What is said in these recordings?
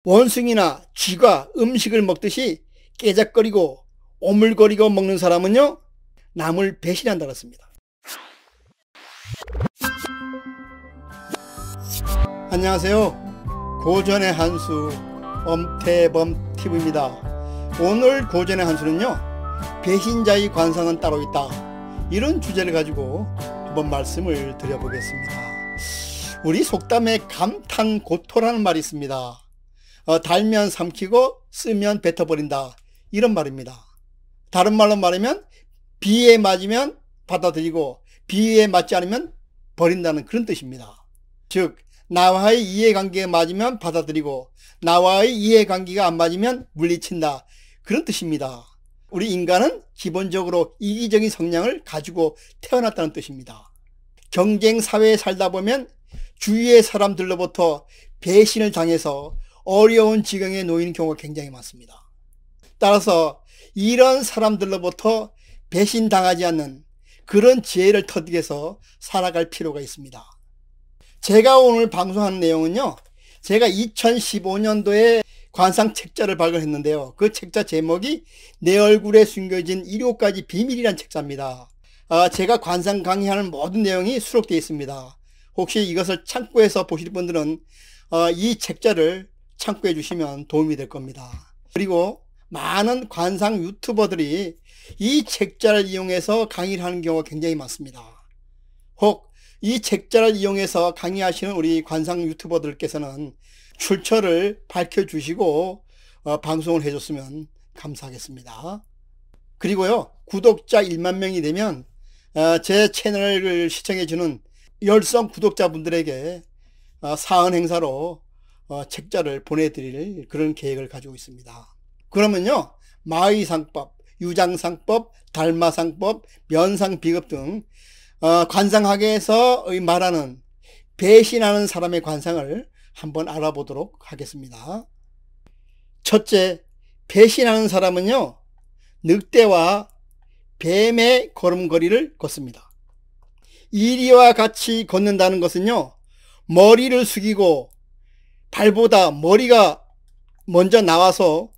원숭이나 쥐가 음식을 먹듯이 깨작거리고 오물거리고 먹는 사람은요, 남을 배신한다 그랬습니다. 안녕하세요. 고전의 한수 엄태범TV입니다. 오늘 고전의 한수는요, 배신자의 관상은 따로 있다, 이런 주제를 가지고 한번 말씀을 드려보겠습니다. 우리 속담에 감탄고토라는 말이 있습니다. 달면 삼키고 쓰면 뱉어버린다, 이런 말입니다. 다른 말로 말하면 비에 맞으면 받아들이고 비에 맞지 않으면 버린다는 그런 뜻입니다. 즉, 나와의 이해관계가 맞으면 받아들이고 나와의 이해관계가 안 맞으면 물리친다, 그런 뜻입니다. 우리 인간은 기본적으로 이기적인 성향을 가지고 태어났다는 뜻입니다. 경쟁사회에 살다 보면 주위의 사람들로부터 배신을 당해서 어려운 지경에 놓이는 경우가 굉장히 많습니다. 따라서 이런 사람들로부터 배신당하지 않는 그런 지혜를 터득 해서 살아갈 필요가 있습니다. 제가 오늘 방송하는 내용은요, 제가 2015년도에 관상 책자를 발간했는데요, 그 책자 제목이 내 얼굴에 숨겨진 7가지 비밀이라는 책자입니다. 제가 관상 강의하는 모든 내용이 수록되어 있습니다. 혹시 이것을 참고해서 보실 분들은 이 책자를 참고해 주시면 도움이 될 겁니다. 그리고 많은 관상 유튜버들이 이 책자를 이용해서 강의를 하는 경우가 굉장히 많습니다. 혹 이 책자를 이용해서 강의하시는 우리 관상 유튜버들께서는 출처를 밝혀주시고 방송을 해줬으면 감사하겠습니다. 그리고요, 구독자 1만 명이 되면 제 채널을 시청해주는 열성 구독자분들에게 사은 행사로 책자를 보내드릴 그런 계획을 가지고 있습니다. 그러면요, 마의상법, 유장상법, 달마상법, 면상비급 등 관상학에서 말하는 배신하는 사람의 관상을 한번 알아보도록 하겠습니다. 첫째, 배신하는 사람은요, 늑대와 뱀의 걸음걸이를 걷습니다. 이리와 같이 걷는다는 것은요, 머리를 숙이고 발보다 머리가 먼저 나와서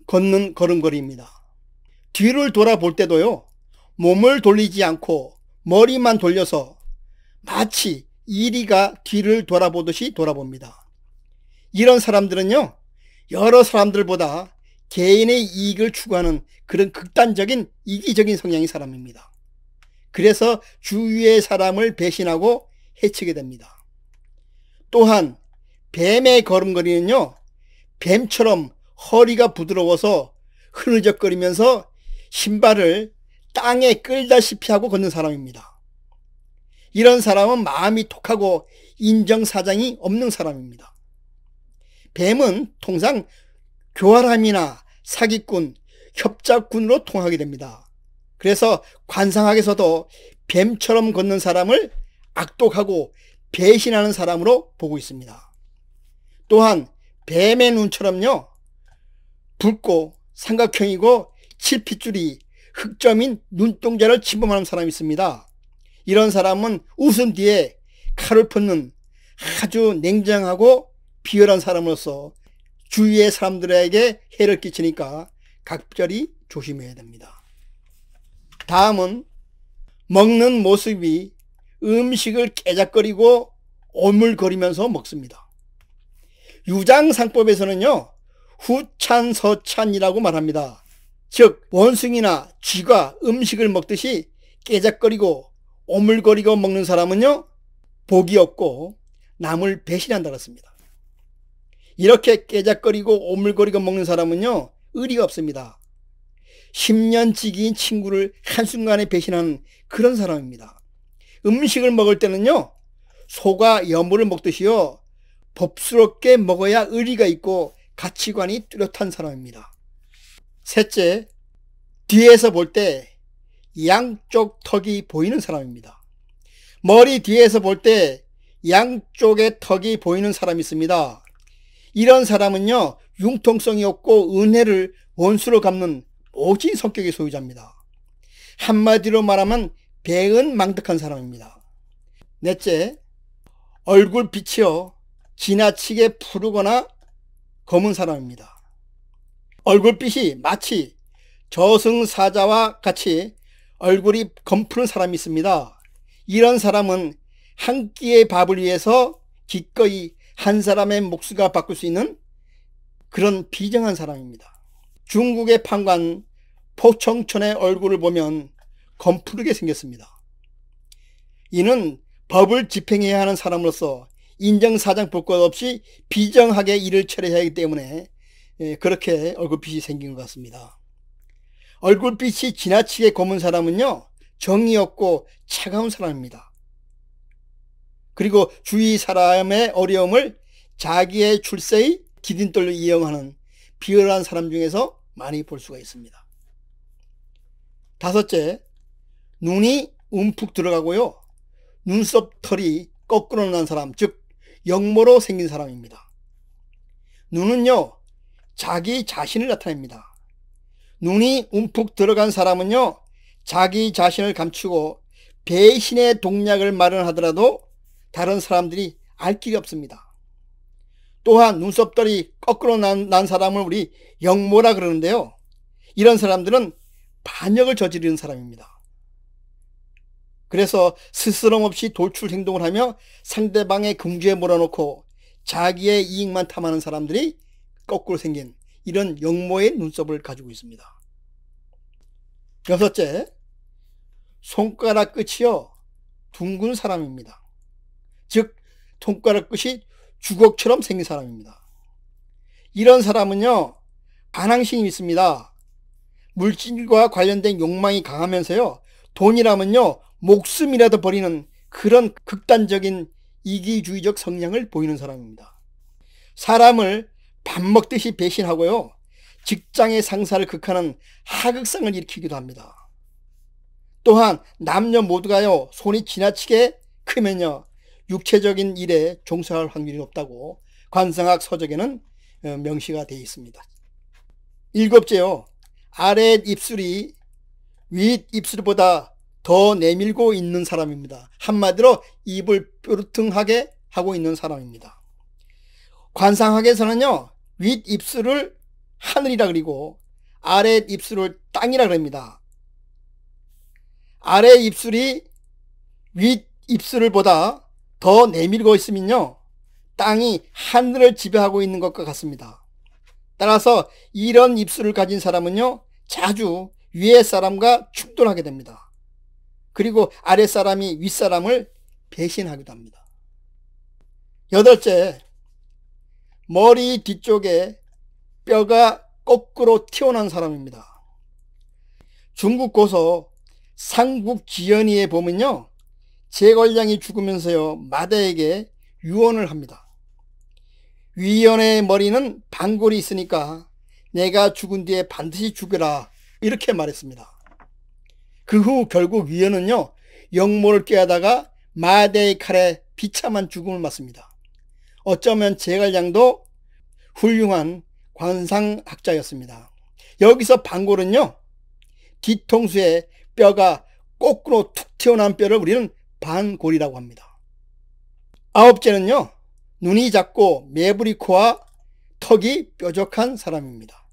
걷는 걸음걸이입니다. 뒤를 돌아볼 때도요, 몸을 돌리지 않고 머리만 돌려서 마치 이리가 뒤를 돌아보듯이 돌아봅니다. 이런 사람들은요, 여러 사람들보다 개인의 이익을 추구하는 그런 극단적인 이기적인 성향의 사람입니다. 그래서 주위의 사람을 배신하고 해치게 됩니다. 또한 뱀의 걸음걸이는요, 뱀처럼 허리가 부드러워서 흐느적거리면서 신발을 땅에 끌다시피 하고 걷는 사람입니다. 이런 사람은 마음이 톡하고 인정사정이 없는 사람입니다. 뱀은 통상 교활함이나 사기꾼, 협작꾼으로 통하게 됩니다. 그래서 관상학에서도 뱀처럼 걷는 사람을 악독하고 배신하는 사람으로 보고 있습니다. 또한 뱀의 눈처럼요, 붉고 삼각형이고 칠핏줄이 흑점인 눈동자를 침범하는 사람이 있습니다. 이런 사람은 웃음 뒤에 칼을 뻗는 아주 냉정하고 비열한 사람으로서 주위의 사람들에게 해를 끼치니까 각별히 조심해야 됩니다. 다음은 먹는 모습이 음식을 깨작거리고 오물거리면서 먹습니다. 유장상법에서는요, 후찬서찬이라고 말합니다. 즉, 원숭이나 쥐가 음식을 먹듯이 깨작거리고 오물거리고 먹는 사람은요, 복이 없고 남을 배신한다 그랬습니다. 이렇게 깨작거리고 오물거리고 먹는 사람은요, 의리가 없습니다. 10년지기인 친구를 한순간에 배신하는 그런 사람입니다. 음식을 먹을 때는요, 소가 여물을 먹듯이요, 법스럽게 먹어야 의리가 있고 가치관이 뚜렷한 사람입니다. 셋째, 뒤에서 볼 때 양쪽 턱이 보이는 사람입니다. 머리 뒤에서 볼 때 양쪽의 턱이 보이는 사람이 있습니다. 이런 사람은요, 융통성이 없고 은혜를 원수로 갚는 오진 성격의 소유자입니다. 한마디로 말하면 배은망덕한 사람입니다. 넷째, 얼굴빛이요, 지나치게 푸르거나 검은 사람입니다. 얼굴빛이 마치 저승사자와 같이 얼굴이 검푸른 사람이 있습니다. 이런 사람은 한 끼의 밥을 위해서 기꺼이 한 사람의 목숨을 바꿀 수 있는 그런 비정한 사람입니다. 중국의 판관 포청천의 얼굴을 보면 검푸르게 생겼습니다. 이는 법을 집행해야 하는 사람으로서 인정사정 볼 것 없이 비정하게 일을 처리해야 하기 때문에 그렇게 얼굴빛이 생긴 것 같습니다. 얼굴빛이 지나치게 검은 사람은요, 정이 없고 차가운 사람입니다. 그리고 주위 사람의 어려움을 자기의 출세의 디딤돌로 이용하는 비열한 사람 중에서 많이 볼 수가 있습니다. 다섯째, 눈이 움푹 들어가고요, 눈썹 털이 거꾸로 난 사람, 즉 역모로 생긴 사람입니다. 눈은요, 자기 자신을 나타냅니다. 눈이 움푹 들어간 사람은요, 자기 자신을 감추고 배신의 동략을 마련하더라도 다른 사람들이 알 길이 없습니다. 또한 눈썹들이 거꾸로 난 사람을 우리 역모라 그러는데요, 이런 사람들은 반역을 저지르는 사람입니다. 그래서 스스럼 없이 돌출 행동을 하며 상대방의 궁지에 몰아놓고 자기의 이익만 탐하는 사람들이 거꾸로 생긴 이런 역모의 눈썹을 가지고 있습니다. 여섯째, 손가락 끝이요, 둥근 사람입니다. 즉 손가락 끝이 주걱처럼 생긴 사람입니다. 이런 사람은요, 반항심이 있습니다. 물질과 관련된 욕망이 강하면서요, 돈이라면요 목숨이라도 버리는 그런 극단적인 이기주의적 성향을 보이는 사람입니다. 사람을 밥 먹듯이 배신하고요, 직장의 상사를 극하는 하극상을 일으키기도 합니다. 또한 남녀 모두가요, 손이 지나치게 크면요 육체적인 일에 종사할 확률이 높다고 관상학 서적에는 명시가 되어 있습니다. 일곱째요, 아래 입술이 윗 입술보다 더 내밀고 있는 사람입니다. 한마디로 입을 뾰루퉁하게 하고 있는 사람입니다. 관상학에서는요, 윗 입술을 하늘이라 그리고 아래 입술을 땅이라 그럽니다. 아래 입술이 윗 입술보다 더 내밀고 있으면요, 땅이 하늘을 지배하고 있는 것과 같습니다. 따라서 이런 입술을 가진 사람은요, 자주 위에 사람과 충돌하게 됩니다. 그리고 아래 사람이 윗 사람을 배신하기도 합니다. 여덟째, 머리 뒤쪽에 뼈가 거꾸로 튀어나온 사람입니다. 중국 고서 상국지연의에 보면요, 제걸량이 죽으면서요 마대에게 유언을 합니다. 위원의 머리는 반골이 있으니까 내가 죽은 뒤에 반드시 죽여라, 이렇게 말했습니다. 그 후 결국 위원은요 역모를 꾀하다가 마대의 칼에 비참한 죽음을 맞습니다. 어쩌면 제갈량도 훌륭한 관상학자였습니다. 여기서 반골은요, 뒤통수에 뼈가 거꾸로 툭 튀어나온 뼈를 우리는 반골이라고 합니다. 아홉째는요, 눈이 작고 매부리 코와 턱이 뾰족한 사람입니다.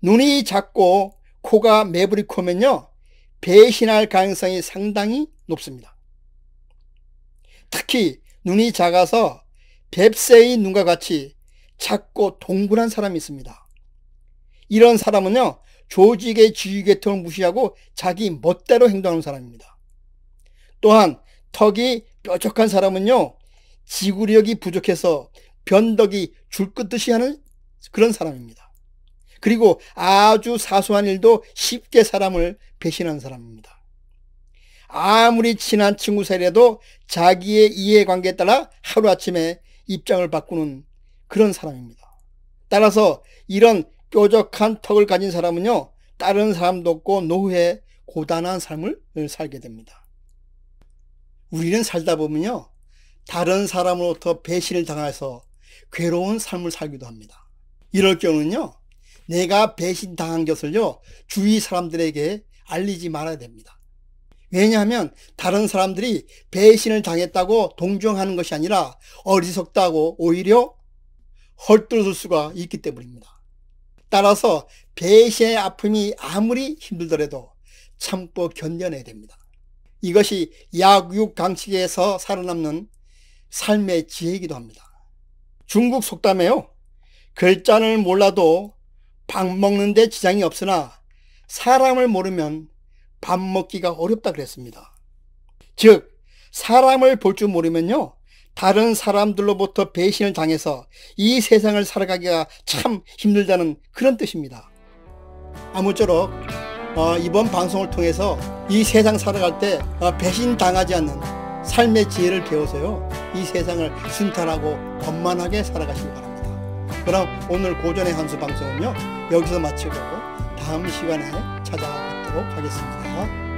눈이 작고 코가 매부리 코면요, 배신할 가능성이 상당히 높습니다. 특히 눈이 작아서 뱁새의 눈과 같이 작고 동그란 사람이 있습니다. 이런 사람은요, 조직의 지휘계통을 무시하고 자기 멋대로 행동하는 사람입니다. 또한 턱이 뾰족한 사람은요, 지구력이 부족해서 변덕이 줄 긋듯이 하는 그런 사람입니다. 그리고 아주 사소한 일도 쉽게 사람을 배신하는 사람입니다. 아무리 친한 친구 사이라도 자기의 이해관계에 따라 하루아침에 입장을 바꾸는 그런 사람입니다. 따라서 이런 뾰족한 턱을 가진 사람은요, 다른 사람도 없고 노후에 고단한 삶을 살게 됩니다. 우리는 살다 보면요, 다른 사람으로부터 배신을 당해서 괴로운 삶을 살기도 합니다. 이럴 경우는요, 내가 배신당한 것을요 주위 사람들에게 알리지 말아야 됩니다. 왜냐하면 다른 사람들이 배신을 당했다고 동정하는 것이 아니라 어리석다고 오히려 헐뜯을 수가 있기 때문입니다. 따라서 배신의 아픔이 아무리 힘들더라도 참고 견뎌내야 됩니다. 이것이 약육강식에서 살아남는 삶의 지혜이기도 합니다. 중국 속담에요, 글자를 몰라도 밥 먹는데 지장이 없으나 사람을 모르면 밥 먹기가 어렵다 그랬습니다. 즉 사람을 볼 줄 모르면요, 다른 사람들로부터 배신을 당해서 이 세상을 살아가기가 참 힘들다는 그런 뜻입니다. 아무쪼록 이번 방송을 통해서 이 세상 살아갈 때 배신 당하지 않는 삶의 지혜를 배워서요, 이 세상을 순탄하고 원만하게 살아가시기 바랍니다. 그럼 오늘 고전의 한수 방송은요, 여기서 마치고 다음 시간에 찾아뵙도록 하겠습니다.